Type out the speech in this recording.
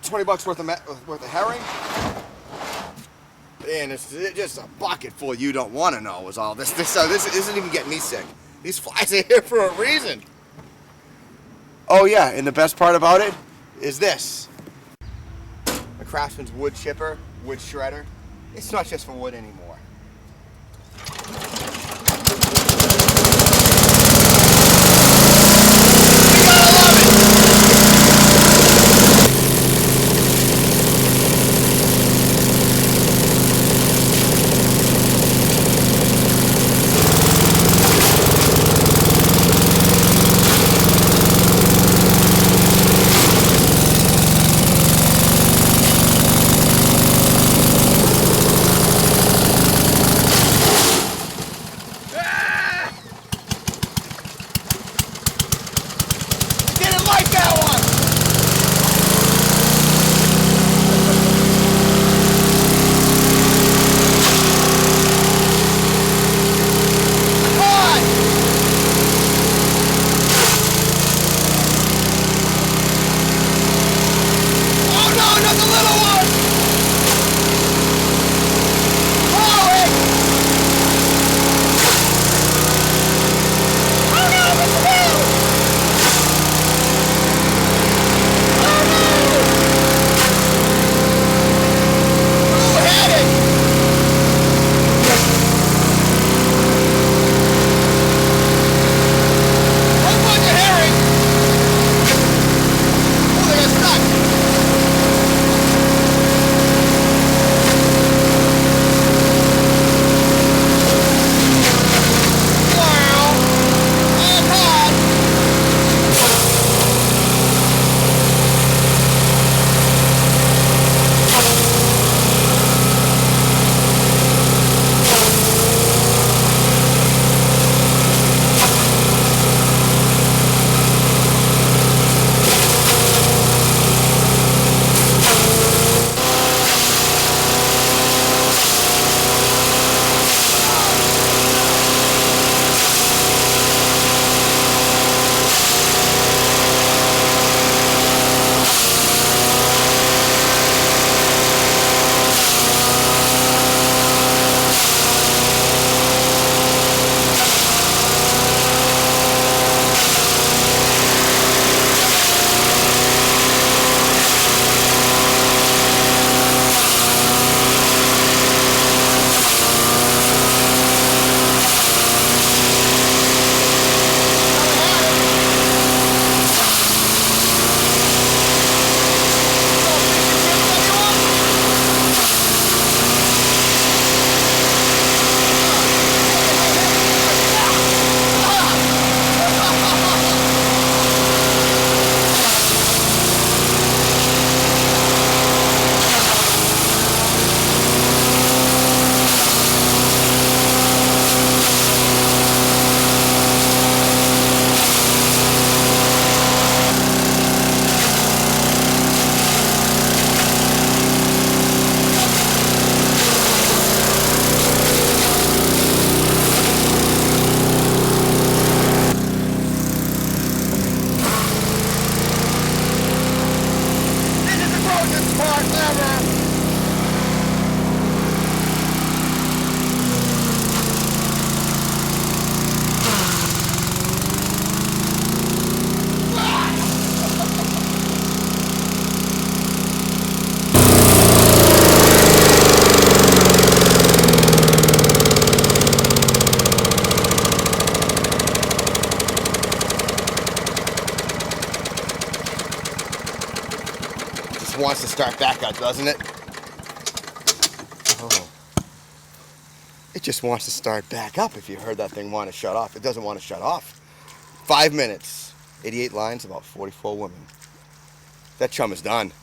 20 bucks worth of herring. And it's just a bucket full you don't want to know is all this. This isn't even getting me sick. These flies are here for a reason. Oh yeah, and the best part about it is this. The Craftsman's wood chipper, wood shredder. It's not just for wood anymore. Wants to start back up, doesn't it? Oh. It just wants to start back up if you heard that thing want to shut off. It doesn't want to shut off. 5 minutes, 88 lines, about 44 women. That chum is done.